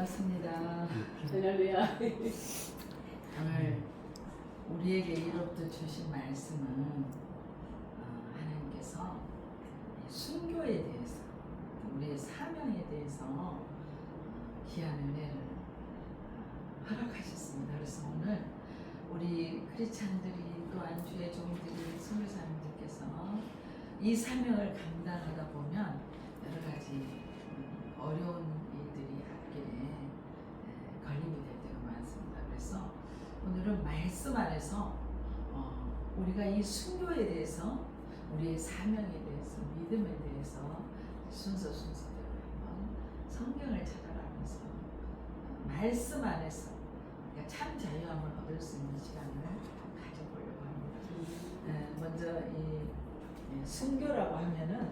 반갑습니다. 할렐루야. 오늘 우리에게 이로부터 주신 말씀은 하나님께서 순교에 대해서, 우리의 사명에 대해서 귀한 은혜를 허락하셨습니다. 그래서 오늘 우리 크리스찬들이 또한 주의 종들이 선교사님들께서 이 사명을 감당하다 보면 여러 가지 어려운 일들이 앞길에 걸림이 될 때가 많습니다. 그래서 오늘은 말씀 안에서 우리가 이 순교에 대해서, 우리의 사명에 대해서, 믿음에 대해서 순서대로 한번 성경을 찾아가면서 말씀 안에서 우리가 참 자유함을 얻을 수 있는 시간을 가져보려고 합니다. 먼저 이 순교라고 하면은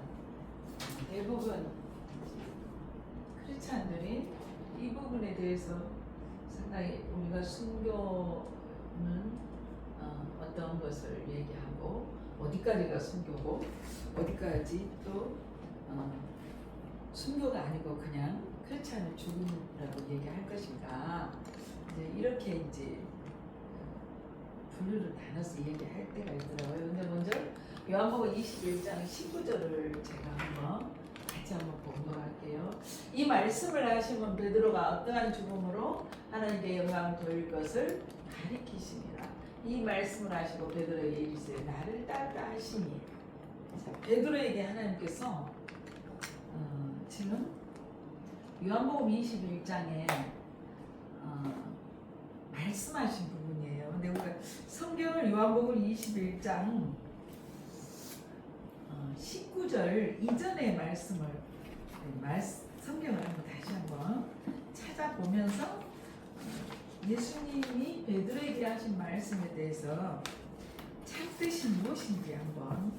대부분 크리스찬들이 이 부분에 대해서 상당히 우리가 순교는 어떤 것을 얘기하고 어디까지가 순교고 어디까지 또 순교가 아니고 그냥 크리스찬의 죽음이라고 얘기할 것인가, 이제 이렇게 이제 분류를 나눠서 얘기할 때가 있더라고요. 근데 먼저 요한복음 21장 19절을 제가 한번 봉독할게요. 이 말씀을 하시면 베드로가 어떠한 죽음으로 하나님께 영광을 돌릴 것을 가리키시니라. 이 말씀을 하시고 베드로에게 이르시되 나를 따르라 하시니. 베드로에게 하나님께서 지금 요한복음 21장에 말씀하신 부분이에요. 근데 우리가 성경을 요한복음 21장 19절 이전의 말씀을, 성경을 한번 다시 한번 찾아보면서 예수님이 베드로에게 하신 말씀에 대해서 참뜻이 무엇인지 한번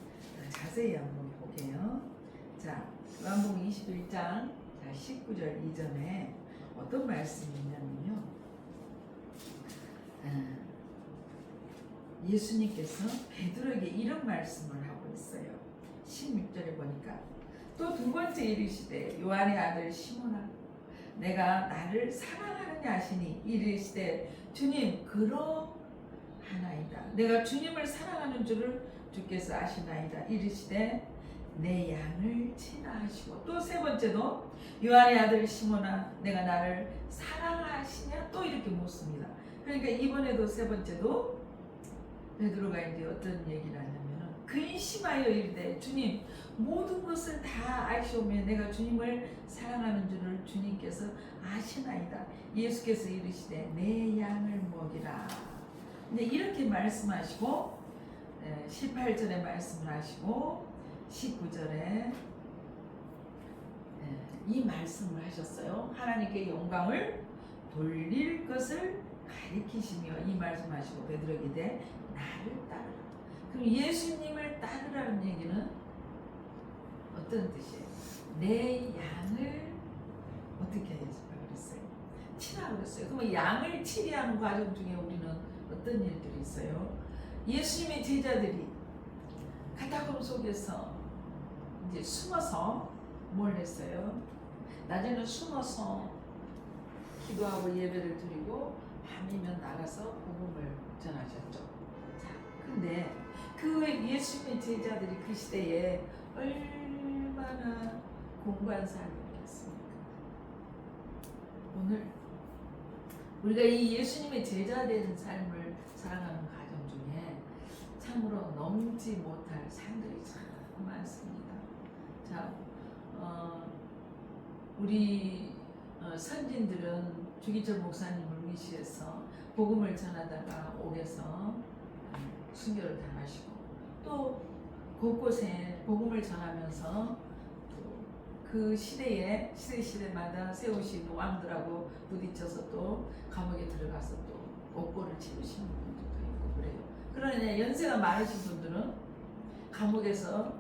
자세히 한번 볼게요. 자, 요한복음 21장 19절 이전에 어떤 말씀이 있냐면요, 예수님께서 베드로에게 이런 말씀을 하고 있어요. 16절에 보니까 또 두 번째 이르시되 요한의 아들 시몬아 내가 나를 사랑하느냐 하시니 이르시되 주님 그러하나이다. 내가 주님을 사랑하는 줄을 주께서 아시나이다. 이르시되 내 양을 치라 하시고, 또 세 번째도 요한의 아들 시몬아 내가 나를 사랑하시냐, 또 이렇게 묻습니다. 그러니까 이번에도 세 번째도 베드로가 이제 어떤 얘기를 하냐면 근심하여 이르되 주님 모든 것을 다 아시오며 내가 주님을 사랑하는 줄을 주님께서 아시나이다. 예수께서 이르시되 내 양을 먹이라. 이제 이렇게 말씀하시고 18절에 말씀을 하시고 19절에 이 말씀을 하셨어요. 하나님께 영광을 돌릴 것을 가리키시며 이 말씀하시고 베드로에게 나를 따르라. 그럼 예수님을 따르라는 얘기는 어떤 뜻이에요? 내 양을 어떻게 해야지까 그랬어요? 치라고 그랬어요. 그러면 양을 치게 하는 과정 중에 우리는 어떤 일들이 있어요? 예수님의 제자들이 카타콤 속에서 이제 숨어서 뭘 했어요? 낮에는 숨어서 기도하고 예배를 드리고 밤이면 나가서 복음을 전하셨죠. 자, 근데 그 예수님의 제자들이 그 시대에 얼마나 공부한 사람이었겠습니까? 오늘 우리가 이 예수님의 제자 되는 삶을 살아가는 과정 중에 참으로 넘지 못할 삶들이 참 많습니다. 자, 우리 선진들은 주기철 목사님을 위시해서 복음을 전하다가 옥에서 순교를 당하시고, 또 곳곳에 복음을 전하면서 그 시대마다 세우신 왕들하고 부딪혀서 또 감옥에 들어가서 또 옥고를 치르시는 분들도 있고 그래요. 그러나 연세가 많으신 분들은 감옥에서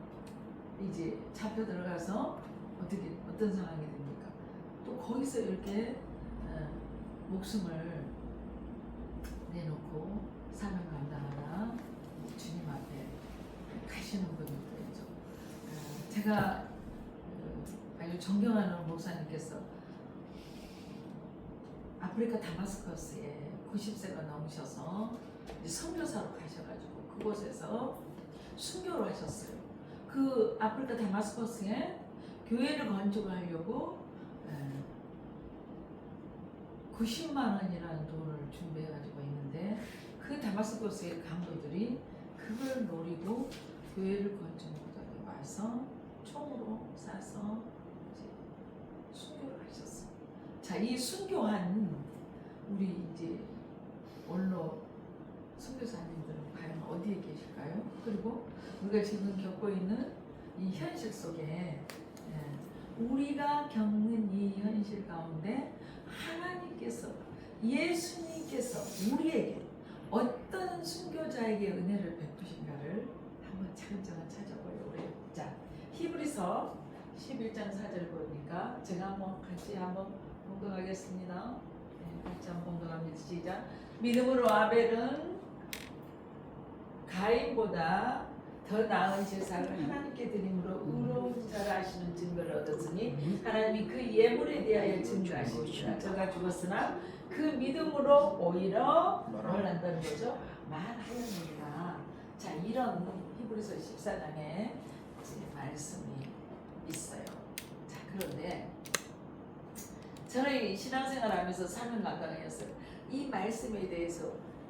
이제 잡혀 들어가서 어떤 상황이 됩니까? 또 거기서 이렇게 목숨을 내놓고 사명 감당하라 주님 앞에 가시는 분들도 있죠. 제가 아주 존경하는 목사님께서 아프리카 다마스커스에 90세가 넘으셔서 이제 선교사로 가셔가지고 그곳에서 순교를 하셨어요. 그 아프리카 다마스커스에 교회를 건축하려고 90만 원이라는 돈을 준비해가지고 있는데 그 다마스커스의 강도들이 그걸 노리고 교회를 건축 못하게 와서 총으로 쏴서 이제 순교를 하셨어요. 자, 이 순교한 우리 이제 원로 선교사님들은 과연 어디에 계실까요? 그리고 우리가 지금 겪고 있는 이 현실 속에 우리가 겪는 이 현실 가운데 하나님께서 예수님께서 우리에게 어떤 순교자에게 은혜를 베푸신가를 한번 차근차근 찾아보려고 해요. 자, 히브리서 11장 4절 보니까 제가 한번 같이 한번 봉독하겠습니다. 같이 한번 봉독합니다. 시작. 믿음으로 아벨은 가인보다 더 나은 제사를 하나님께 드림으로 의로운 자라 하시는 증거를 얻었으니 하나님이 그 예물에 대하여 증거하시니라. 저가 죽었으나 그 믿음으로 오히려 뭘 한다는 거죠? 말하였느니라. 자, 이런 히브리서 14장에 말씀이 있어요. 자, 그런데 저는 신앙생활하면서 3년 감당이었어요. 이 말씀에 대해서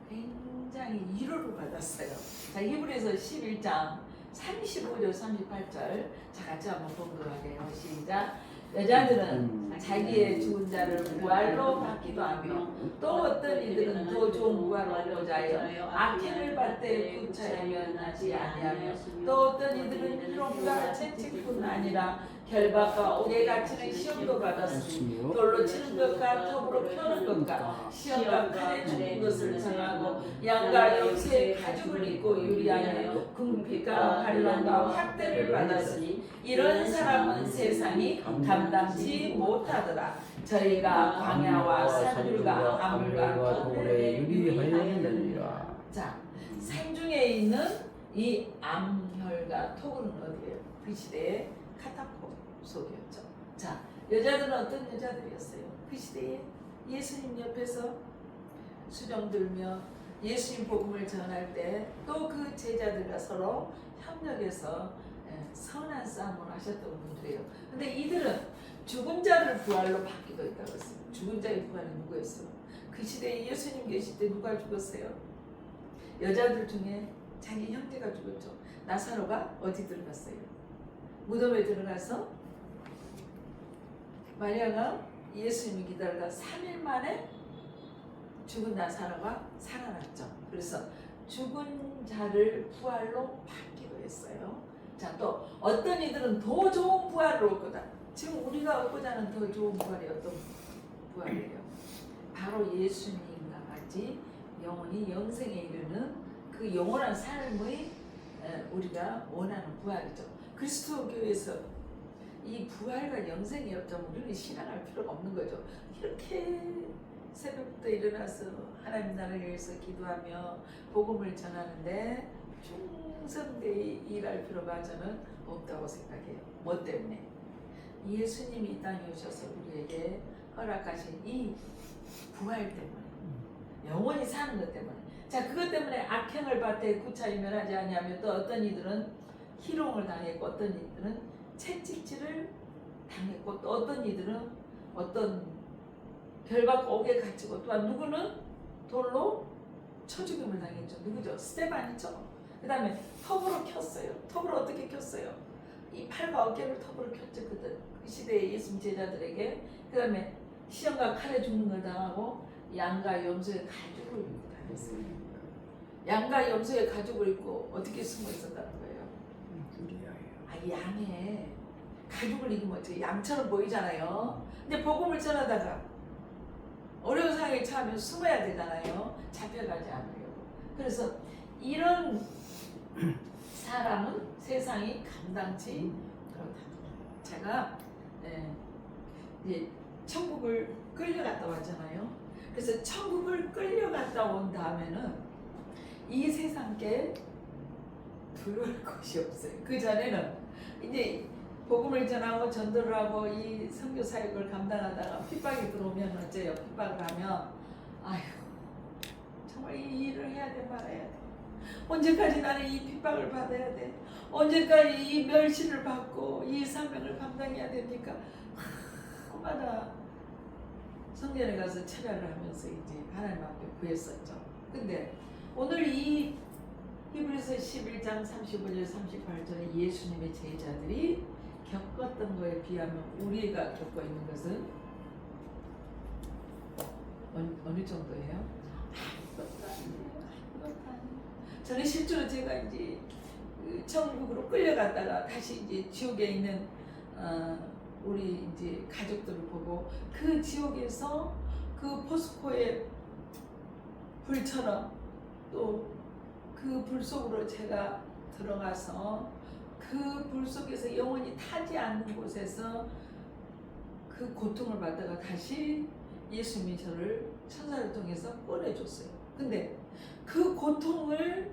굉장히 위로를 받았어요. 자, 히브리서 11장 35절 38절 자, 같이 한번 보도록 해요. 시작. 여자들은 자기의 죽은 자를 부활로 받기도 하며 또 어떤 이들은 더 좋은 부활을 얻고자 하여 악행을 받되 구차하며 나지 아니하며 또 어떤 이들은 희롱과 채찍뿐 아니라 결박과 옥에 갇히는 시험도 받았으니 돌로 치는 것과 톱으로 펴는 것과 시험과 칼에 죽는 것을 정하고 양과 염소의 가죽을 입고 유리하여 궁핍과 환난과 학대를 받았으니 이런 사람은 세상이 감당치 못하더라. 저희가 광야와 산들과 아물과 돌에 유리하였느니라. 자, 산중에 있는 이 암혈과 토굴은 어디예요? 그 시대에 카타콤 속이었죠. 자, 여자들은 어떤 여자들이었어요? 그 시대에 예수님 옆에서 수정 들며 예수님 복음을 전할 때 또 그 제자들과 서로 협력해서 선한 싸움을 하셨던 분들이에요. 근데 이들은 죽은 자를 부활로 받기도 했다고 했어요. 죽은 자의 부활이 누구였어요? 그 시대에 예수님 계실 때 누가 죽었어요? 여자들 중에 자기 형제가 죽었죠. 나사로가 어디 들어갔어요? 무덤에 들어가서 마리아가 예수님이 기다리다 3일 만에 죽은 나사로가 살아났죠. 그래서 죽은 자를 부활로 받기도 했어요. 자, 또 어떤 이들은 더 좋은 부활을 얻을 거다. 지금 우리가 얻고자 하는 더 좋은 부활이 어떤 부활이에요? 바로 예수님과 같이 영원히 영생에 이르는 그 영원한 삶의 우리가 원하는 부활이죠. 그리스도 교회에서 이 부활과 영생이 없다면 우리는 신앙할 필요가 없는 거죠. 이렇게 새벽부터 일어나서 하나님 나라를 위해서 기도하며 복음을 전하는데 충성되이 일할 필요가 저는 없다고 생각해요. 뭐 때문에? 예수님이 이 땅에 오셔서 우리에게 허락하신 이 부활 때문에, 영원히 사는 것 때문에. 자, 그것 때문에 악행을 받되 구차히 면하지 아니하며 또 어떤 이들은 희롱을 당했고 어떤 이들은 채찍질을 당했고 또 어떤 이들은 어떤 결박 옥에 갇히고 또한 누구는 돌로 쳐 죽임을 당했죠. 누구죠? 스테반이죠. 그 다음에 톱으로 켰어요. 톱으로 어떻게 켰어요? 이 팔과 어깨를 톱으로 켰죠. 그 시대의 예수님 제자들에게. 그 다음에 시험과 칼에 죽는 걸 당하고 양과 염소의 가죽을 입고 다녔어요. 양과 염소의 가죽을 입고 어떻게 숨어 있었다는 거예요? 아, 양에 가죽을 입으면 어떻게 양처럼 보이잖아요. 근데 복음을 전하다가 어려운 상황에 처하면 숨어야 되잖아요. 잡혀가지 않으려고. 그래서 이런 사람은 세상이 감당치 못하다. 제가 이제 천국을 끌려갔다 왔잖아요. 그래서 천국을 끌려갔다 온 다음에는 이 세상께 두려울 것이 없어요. 그 전에는 이제 복음을 전하고 전도를 하고 이 선교 사역을 감당하다가 핍박이 들어오면 어째요? 핍박을 하면 아휴 정말 이 일을 해야 돼 말아야 돼. 언제까지 나는 이 핍박을 받아야 돼? 언제까지 이 멸시를 받고 이 사명을 감당해야 됩니까? 마다 성전에 가서 철야를 하면서 이제 하나님 앞에 구했었죠. 근데 오늘 이 히브리서 11장 35절 38절에 예수님의 제자들이 겪었던 거에 비하면 우리가 겪고 있는 것은 어느 정도예요? 이것도 아니에요. 이것도 아니에요. 저는 실제로 제가 이제 천국으로 끌려갔다가 다시 이제 지옥에 있는 우리 이제 가족들을 보고 그 지옥에서 그 포스코의 불처럼 또 그 불 속으로 제가 들어가서 그 불 속에서 영원히 타지 않는 곳에서 그 고통을 받다가 다시 예수님이 저를 천사를 통해서 꺼내줬어요. 근데 그 고통을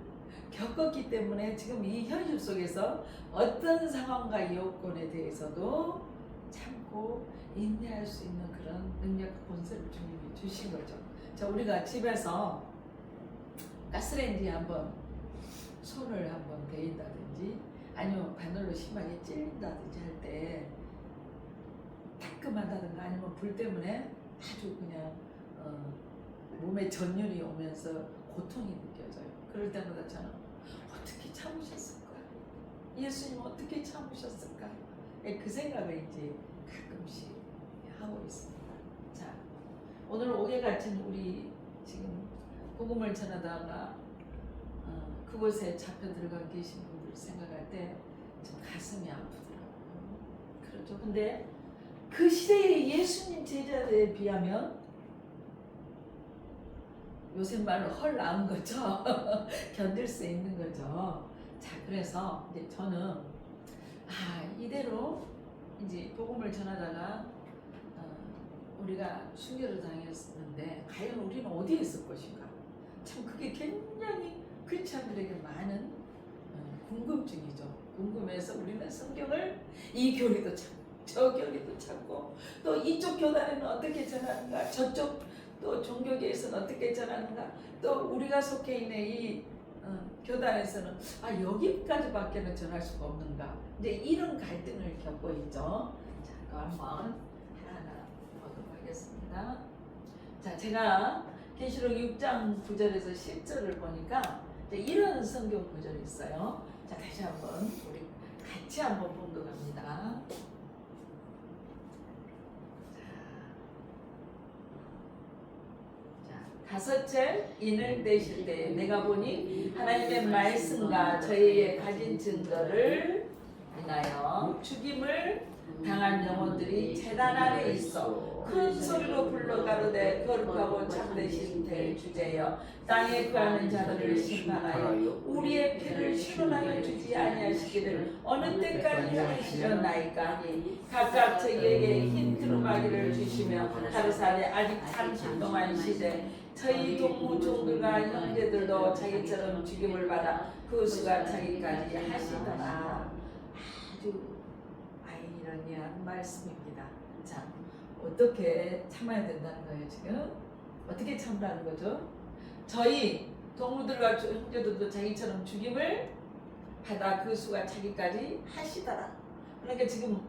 겪었기 때문에 지금 이 현실 속에서 어떤 상황과 여건에 대해서도 참고 인내할 수 있는 그런 능력 본세를 주님이 주신 거죠. 자, 우리가 집에서 가스레인지에 한번 손을 한번 데인다든지 아니면 바늘로 심하게 찔린다든지 할 때 따끔하다든가 아니면 불 때문에 아주 그냥 몸에 전율이 오면서 고통이 느껴져요. 그럴 때마다 저는 어떻게 참으셨을까? 예수님 어떻게 참으셨을까? 그 생각을 이제 가끔씩 하고 있습니다. 자, 오늘 옥에 갇힌 우리 지금 복음을 전하다가 그곳에 잡혀 들어가 계신 분들 생각할 때 좀 가슴이 아프더라고요. 그렇죠. 근데 그 시대의 예수님 제자들에 비하면 요새 말로 헐 나은 거죠. 견딜 수 있는 거죠. 자, 그래서 이제 저는 이대로 이제 복음을 전하다가 우리가 순교를 당했는데 과연 우리는 어디에 있을 것인가? 참 그게 굉장히 크리스찬들에게 많은 궁금증이죠. 궁금해서 우리는 성경을 이 교리도 찾고 저 교리도 찾고 또 이쪽 교단에는 어떻게 전하는가, 저쪽 또 종교계에서는 어떻게 전하는가, 또 우리가 속해 있는 이 교단에서는 여기까지밖에는 전할 수가 없는가. 이제 이런 갈등을 겪고 있죠. 자, 그거 한번 하나하나 보도록 하겠습니다. 자, 제가 계시록 6장 9절에서 10절을 보니까 이런 성경 구절이 있어요. 자, 다시 한번 우리 같이 한번 봉독합니다. 다섯째 인을 떼실 때 내가 보니 하나님의 말씀과 저희의 가진 증거를 인하여 죽임을 당한 영혼들이 제단 아래 있어 큰 소리로 불러 가로되 거룩하고 참되신 될 주제여 땅에 거하는 자들을 심판하여 우리의 피를 신원하여 주지 아니하시기를 어느 때까지 하시려나이까. 각각 저희에게 흰 두루마기를 주시며 가르사대 아직 30 동안 시대 저희 동무종들과 형제들도 자기처럼 죽임을 받아 그 수가 자기까지 하시더라. 아주 아이러니한 말씀입니다. 자, 어떻게 참아야 된다는 거예요 지금? 어떻게 참으라는 거죠? 저희 동무들과 형제들도 자기처럼 죽임을 받아 그 수가 자기까지 하시더라. 그러니까 지금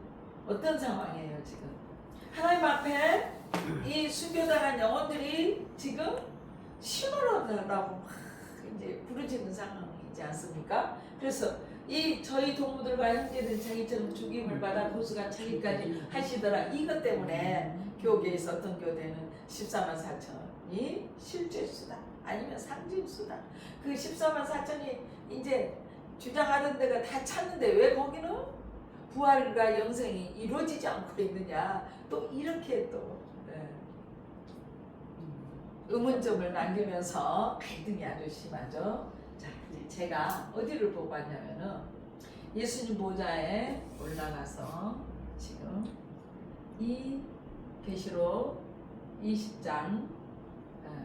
어떤 상황이에요 지금? 하나님 앞에 이 순교당한 영혼들이 지금 신호라고 이제 부르짖는 상황이지 않습니까? 그래서 이 저희 동무들과 형제들 자기처럼 죽임을 받아 고수가 자기까지 하시더라. 이것 때문에 교계에서 어떤 교대는 14만 4천이 실제수다 아니면 상징수다. 그 14만 4천이 이제 주장하던 데가 다 찼는데 왜 거기는 부활과 영생이 이루어지지 않고 있느냐. 또 이렇게 또 의문점을 남기면서 갈등이 아주 심하죠. 자, 제가 어디를 보고 왔냐면은 예수님 보좌에 올라가서 지금 이 계시록 20장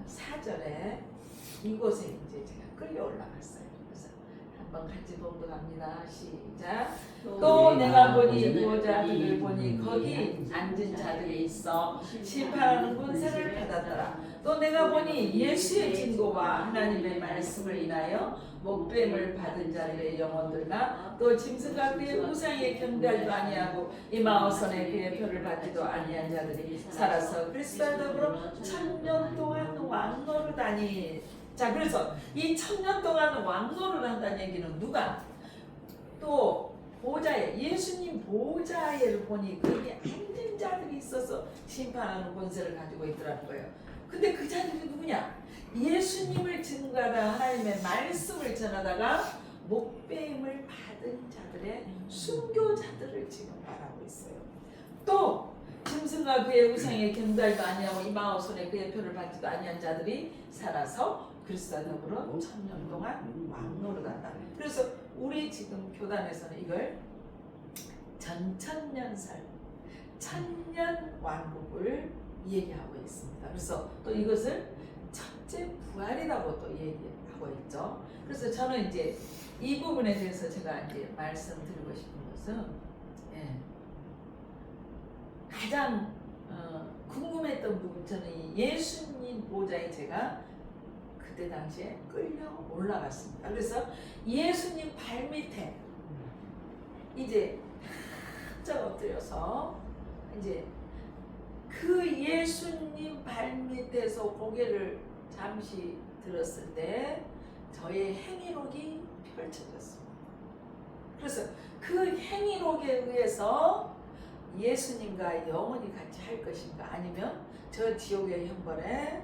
4절에 이곳에 이제 제가 끌려 올라갔어요. 그래서 한번 같이 봉독합니다. 시작. 또 내가 보니 보좌들을 보니 거기 앉은 자들이 있어 심판하는 권세를 받았더라. 또 내가 보니 예수의 증거와 하나님의 말씀을 인하여 목뱀을 받은 자들의 영혼들과 또 짐승과 그의 우상에 경배하지도 아니하고 이마오선에 그의 표를 받지도 아니한 자들이 살아서 그리스도와 더불어 1000년 동안 왕노르다니. 자, 그래서 이 1000년 동안 왕노를 한다는 얘기는 누가? 또 보좌에, 예수님 보좌에를 보니 거기 앉은 자들이 있어서 심판하는 권세를 가지고 있더라는 거예요. 근데 그 자들이 누구냐? 예수님을 증거하다 하나님의 말씀을 전하다가 목배임을 받은 자들의 순교자들을 지금 말하고 있어요. 또 짐승과 그의 우상에 경배하지도 아니하고 이마오손에 그의 표를 받지도 아니한 자들이 살아서 그리스도와 더불어 1000년 동안 왕노릇한다. 그래서 우리 지금 교단에서는 이걸 전천년살, 천년 왕국을 얘기하고 있습니다. 그래서 또 이것을 첫째 부활이라고 또 얘기하고 있죠. 그래서 저는 이제 이 부분에 대해서 제가 이제 말씀드리고 싶은 것은 가장 궁금했던 부분, 저는 이 예수님 보좌에 제가 그때 당시에 끌려 올라갔습니다. 그래서 예수님 발밑에 이제 한짝 엎드려서 이제 그 예수님 발밑에서 고개를 잠시 들었을 때 저의 행위록이 펼쳐졌습니다. 그래서 그 행위록에 의해서 예수님과 영원히 같이 할 것인가, 아니면 저 지옥의 형벌에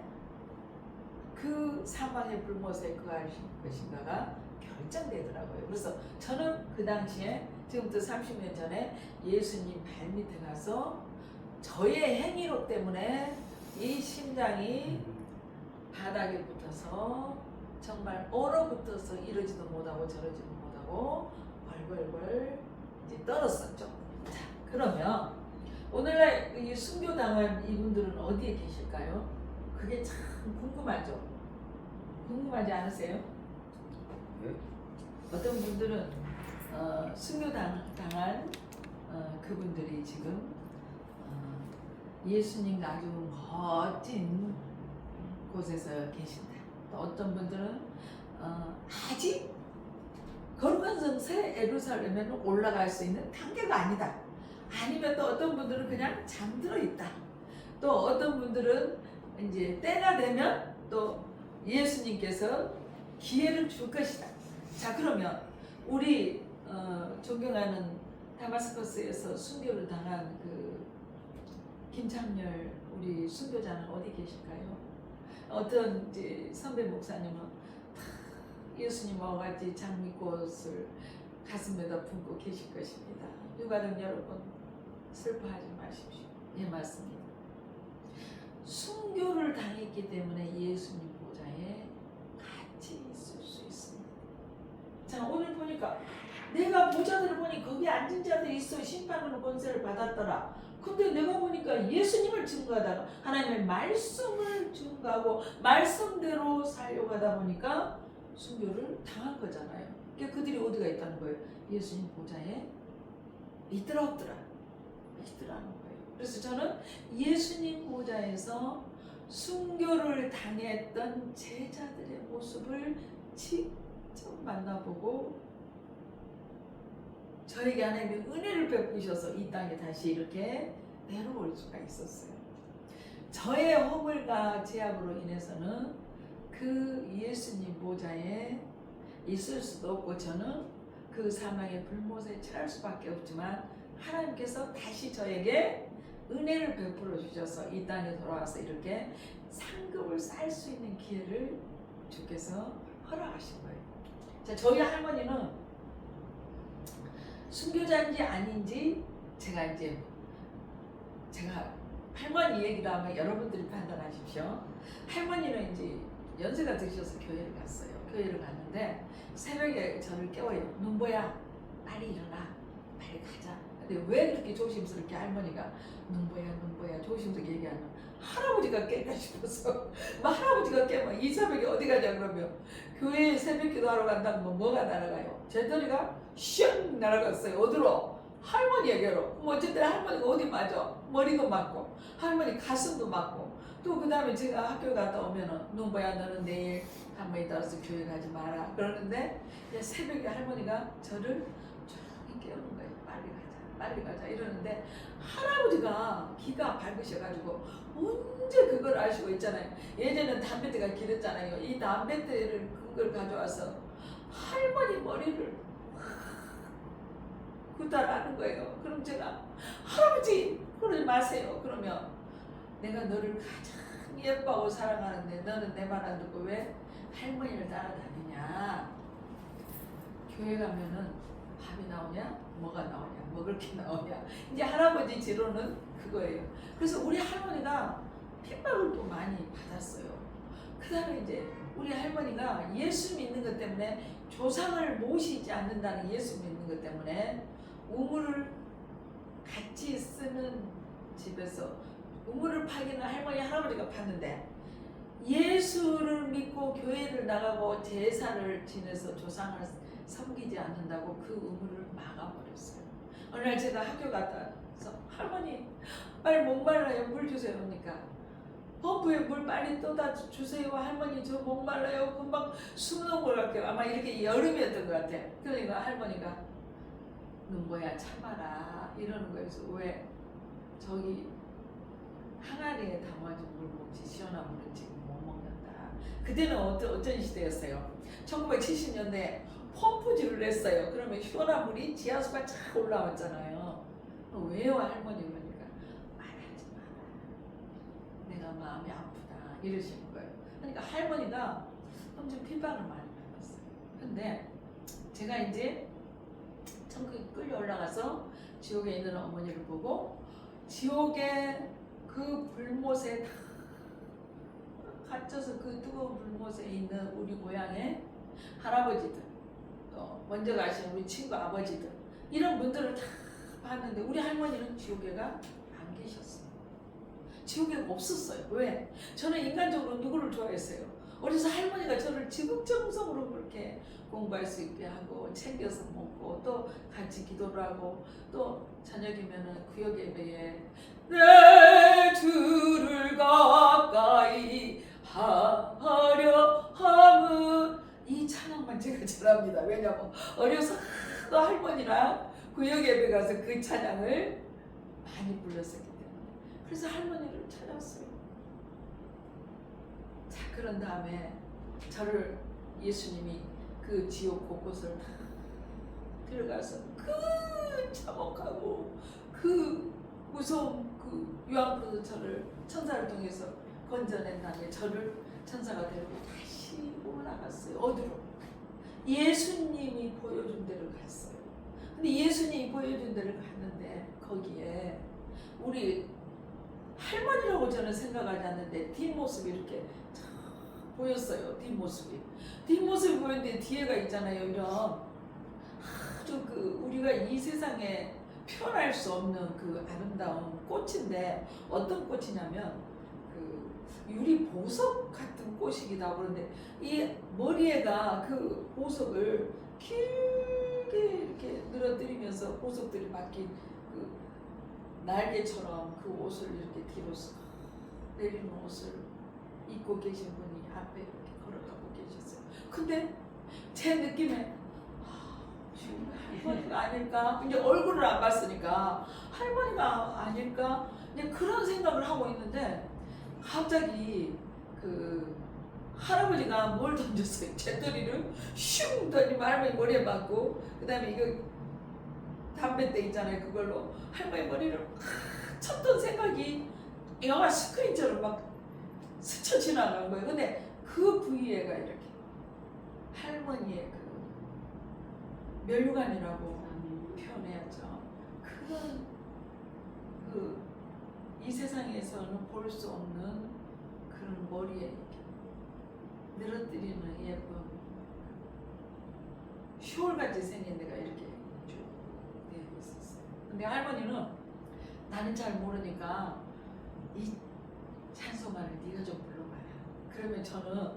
그 사망의 불못에 거할 것인가가 결정되더라고요. 그래서 저는 그 당시에, 지금부터 30년 전에 예수님 발밑에 가서 저의 행위록 때문에 이 심장이 바닥에 붙어서 정말 얼어붙어서 이러지도 못하고 저러지도 못하고 벌벌벌 이제 떨었었죠. 자, 그러면 오늘날 이 순교당한 이분들은 어디에 계실까요? 그게 참 궁금하죠. 궁금하지 않으세요? 네? 어떤 분들은 순교당한 그분들이 지금 예수님과 아주 멋진 곳에서 계신다. 또 어떤 분들은 아직 거룩한 성세 예루살렘에는 올라갈 수 있는 단계가 아니다. 아니면 또 어떤 분들은 그냥 잠들어 있다. 또 어떤 분들은 이제 때가 되면 또 예수님께서 기회를 줄 것이다. 자, 그러면 우리 존경하는 다마스커스에서 순교를 당한 그 김창렬 우리 순교자는 어디 계실까요? 어떤 이제 선배 목사님은 예수님과 같이 장미꽃을 가슴에다 품고 계실 것입니다. 유가족 여러분, 슬퍼하지 마십시오. 예, 맞습니다. 순교를 당했기 때문에 예수님 보좌에 같이 있을 수 있습니다. 자, 오늘 보니까 내가 보좌들을 보니 거기 앉은 자들이 있어 심판하는 권세를 받았더라. 근데 내가 보니까 예수님을 증거하다가 하나님의 말씀을 증거하고 말씀대로 살려고 하다 보니까 순교를 당한 거잖아요. 그러니까 그들이 어디가 있다는 거예요? 예수님 보좌에 있더라 없더라? 있더라는 거예요. 그래서 저는 예수님 보좌에서 순교를 당했던 제자들의 모습을 직접 만나보고 저에게 하나님의 은혜를 베푸셔서 이 땅에 다시 이렇게 내려올 수가 있었어요. 저의 허물과 죄악으로 인해서는 그 예수님 보좌에 있을 수도 없고 저는 그 사망의 불못에 처할 수밖에 없지만 하나님께서 다시 저에게 은혜를 베풀어 주셔서 이 땅에 돌아와서 이렇게 상급을 쌓을 수 있는 기회를 주께서 허락하신 거예요. 자, 저희 할머니는 순교자인지 아닌지 제가 할머니 얘기를 하면 여러분들이 판단하십시오. 할머니는 이제 연세가 드셔서 교회를 갔어요. 교회를 갔는데 새벽에 저를 깨워요. 눈보야, 빨리 일어나, 빨리 가자. 근데 왜 그렇게 조심스럽게 할머니가 눈보야 조심스럽게 얘기하냐, 할아버지가 깰까 싶어서. 막 할아버지가 깨면 이 새벽에 어디 가냐 그러면 교회에 새벽기도 하러 간다면 뭐가 날아가요? 제떨이가 슝 날아갔어요. 어디로? 할머니에게로. 뭐 어쨌든 할머니가 어디 맞아? 머리도 맞고 할머니 가슴도 맞고. 또 그 다음에 제가 학교 갔다 오면은 눈보야 너는 내일 할머니 따라서 교회 가지 마라 그러는데, 그냥 새벽에 할머니가 저를 조용히 깨우는 거예요. 빨리 가자 이러는데, 할아버지가 기가 밝으셔가지고 언제 그걸 아시고 있잖아요. 예전에는 담뱃대가 길었잖아요. 이 담뱃대를 그걸 가져와서 할머니 머리를 구달하는 거예요. 그럼 제가 할아버지 그러지 마세요. 그러면 내가 너를 가장 예뻐하고 사랑하는데 너는 내 말 안 듣고 왜 할머니를 따라다니냐. 교회 가면은 밥이 나오냐 뭐가 나오냐 먹을 게 나오냐. 이제 할아버지 지로는 그거예요. 그래서 우리 할머니가 핍박을 또 많이 받았어요. 그 다음에 이제 우리 할머니가 예수 믿는 것 때문에, 조상을 모시지 않는다는 예수 믿는 것 때문에 우물을 같이 쓰는 집에서 우물을 파기는 할머니 할아버지가 팠는데, 예수를 믿고 교회를 나가고 제사를 지내서 조상을 섬기지 않는다고 그 우물을 막아버렸어요. 어느 날 제가 학교 갔다 와서 할머니 빨리 목말라요 물 주세요. 그러니까 펌프에 물 빨리 떠다 주세요. 할머니 저 목말라요. 금방 숨는 걸 갈게요. 아마 이렇게 여름이었던 것 같아. 그러니까 할머니가 눈보야 참아라 이러는 거예요. 그래서 왜 저기 항아리에 담아준 물 먹지 시원한 물은 지금 못 먹는다. 그때는 어떤 시대였어요. 1970년대에 펌프질을 했어요. 그러면 시원한 물이 지하수가 쫙 올라왔잖아요. 왜요 할머니? 그러니까 말하지 마라. 내가 마음이 아프다 이러시는 거예요. 그러니까 할머니가 엄청 핍박을 많이 받았어요. 근데 제가 이제 천국에 끌려 올라가서 지옥에 있는 어머니를 보고, 지옥에 그 불못에 다 갇혀서 그 뜨거운 불못에 있는 우리 고향의 할아버지들, 또 먼저 가신 우리 친구 아버지들, 이런 분들을 다 봤는데 우리 할머니는 지옥에가 안 계셨어요. 지옥에 없었어요. 왜? 저는 인간적으로 누구를 좋아했어요. 어려서 할머니가 저를 지극정성으로 그렇게 공부할 수 있게 하고 챙겨서 먹고 또 같이 기도를 하고, 또 저녁이면은 구역 예배에 내 주를 가까이 하려 함은, 이 찬양만 제가 잘합니다. 왜냐면 어려서 또 할머니랑 구역 예배 가서 그 찬양을 많이 불렀었기 때문에. 그래서 할머니를 찾았어요. 자, 그런 다음에 저를 예수님이 그 지옥 곳곳을 다 들어가서 그 참혹하고 그 무서운 그 유황불에서 저를 천사를 통해서 건져낸 다음에 저를 천사가 데리고 다시 올라갔어요. 어디로? 예수님이 보여준 데를 갔어요. 근데 예수님이 보여준 데를 갔는데 거기에 우리 할머니라고 저는 생각하지 않는데 뒷모습이 이렇게 보였어요. 뒷모습이 보였는데 뒤에가 있잖아요. 이런 아주 그 우리가 이 세상에 표현할 수 없는 그 아름다운 꽃인데, 어떤 꽃이냐면 그 유리 보석 같은 꽃이기도 하고, 그런데 이 머리에가 그 보석을 길게 이렇게 늘어뜨리면서 보석들이 박힌 그 날개처럼 그 옷을 이렇게 뒤로 내리는 옷을 입고 계신 분이 앞에 이렇게 걸어가고 계셨어요. 근데 제 느낌에 지금 할머니가 아닐까? 이제 얼굴을 안 봤으니까 할머니가 아닐까? 이제 그런 생각을 하고 있는데, 갑자기 그 할아버지가 뭘 던졌어요. 재떨이를 슝 던지면 할머니 머리에 맞고, 그 다음에 이거 담뱃대 있잖아요. 그걸로 할머니 머리를 팍 쳤던 생각이 영화 스크린처럼 막 스쳐 지나간 거예요. 근데 그 부위에가 이렇게 할머니의 그 멸류관이라고 표현해야죠. 그런 그 이 세상에서는 볼 수 없는 그런 머리에 이렇게 늘어뜨리는 예쁜 슈올같이 생긴 데가 이렇게 쭉 되어 있었어요. 근데 할머니는 나는 잘 모르니까 이 찬송가를 네가 좀 불러봐라. 그러면 저는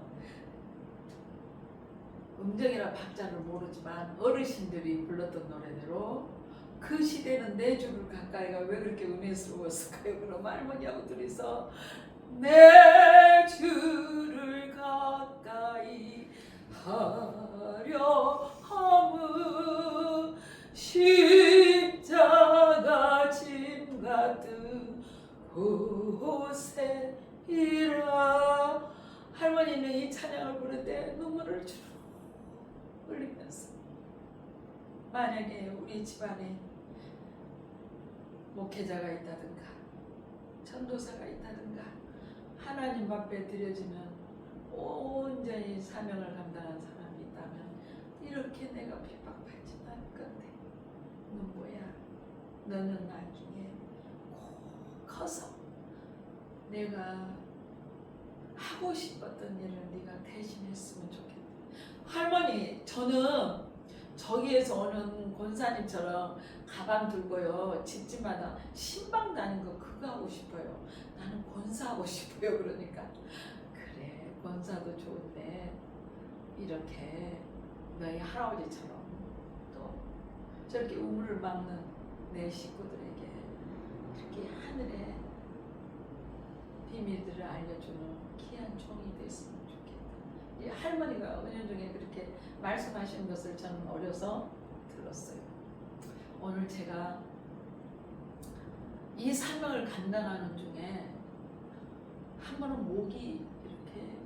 음정이나 박자를 모르지만 어르신들이 불렀던 노래대로 그 시대는 내 주를 가까이가 왜 그렇게 은혜스러웠을까요? 그럼 할머니하고 둘이서 내 주를 가까이 하려 함은 십자가 짐 같은 곳에이라. 할머니는 이 찬양을 부를 때 눈물을 주르륵 흘리면서 만약에 우리 집안에 목회자가 있다든가 전도사가 있다든가 하나님 앞에 드려지면 온전히 사명을 감당한 사람이 있다면 이렇게 내가 핍박받지 않을 건데 넌 뭐야? 너는 나중에 꼭 커서 내가 하고 싶었던 일을 네가 대신했으면 좋겠다. 할머니, 저는 저기에서 오는 권사님처럼 가방 들고요 집집마다 신방 다닌 거 그거 하고 싶어요. 나는 권사하고 싶어요. 그러니까 그래, 권사도 좋은데 이렇게 너희 할아버지처럼 또 저렇게 우물을 막는 내 식구들에게 이렇게 하늘의 비밀들을 알려주는 귀한 종이 됐으면 좋겠다. 이 할머니가 은연중에 그렇게 말씀하시는 것을 저는 어려서 들었어요. 오늘 제가 이 사명을 감당하는 중에 한 번은 목이 이렇게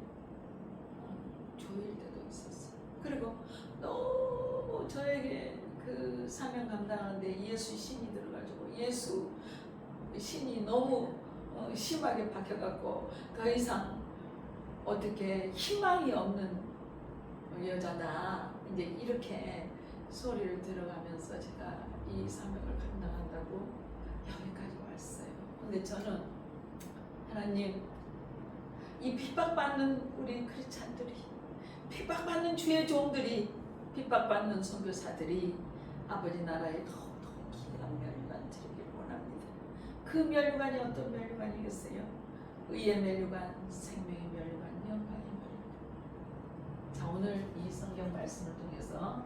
조일 때도 있었어요. 그리고 너무 저에게 그 사명 감당하는데 예수 신이 들어가지고 예수 신이 너무 심하게 박혀갖고 더 이상 어떻게 희망이 없는 여자다 이제 이렇게 소리를 들어가면서 제가 이 사명을 감당한다고 여기까지 왔어요. 근데 저는 하나님, 이 핍박받는 우리 크리스찬들이, 핍박받는 주의 종들이, 핍박받는 선교사들이 아버지 나라에 더욱더 귀한 멸류관 드리길 원합니다. 그 멸류관이 어떤 멸류관이겠어요? 의의 멸류관, 생명의 멸류관, 영광의 멸류관. 자, 오늘 이 성경 말씀을 통해서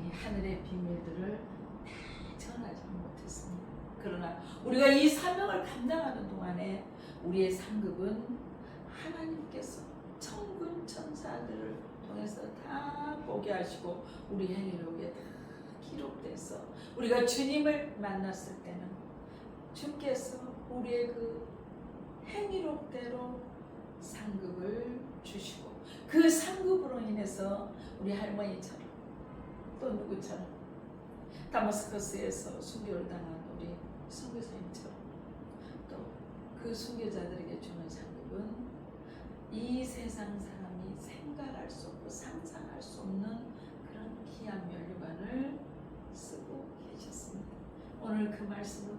이 하늘의 비밀들을 다 전하지 못했습니다. 그러나 우리가 이 사명을 감당하는 동안에 우리의 상급은 하나님께서 천군 천사들을 통해서 다 보게 하시고 우리 행위록에 다 기록돼서 우리가 주님을 만났을 때는 주께서 우리의 그 행위록대로 상급을 주시고 그 상급으로 인해서 우리 할머니처럼 또 누구처럼 다마스커스에서 순교를 당한 우리 선교사님처럼 또 그 순교자들에게 주는 상급은 이 세상 사람이 생각할 수 없고 상상할 수 없는 그런 귀한 멸류관을 쓰고 계셨습니다. 오늘 그 말씀을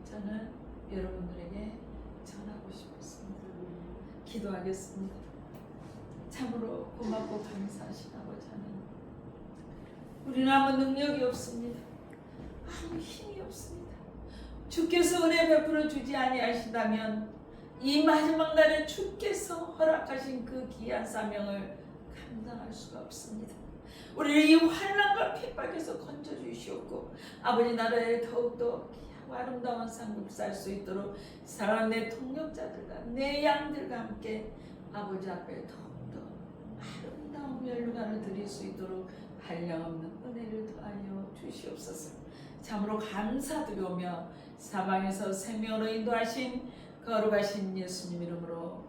저는 여러분들에게 전하고 싶었습니다. 기도하겠습니다. 참으로 고맙고 감사하신 아버지 하나님, 우리는 아무 능력이 없습니다. 아무 힘이 없습니다. 주께서 은혜 베풀어 주지 아니하신다면 이 마지막 날에 주께서 허락하신 그 귀한 사명을 감당할 수가 없습니다. 우리를 이 환난과 핍박에서 건져주시옵고 아버지 나라에 더욱더 귀하고 아름다운 상급 살 수 있도록 사랑하는 내 동역자들과 내 양들과 함께 아버지 앞에 더욱더 아름다운 멸류관을 드릴 수 있도록 한량없는 은혜를 더하여 주시옵소서. 참으로 감사드리오며 사방에서 생명으로 인도하신 거룩하신 예수님 이름으로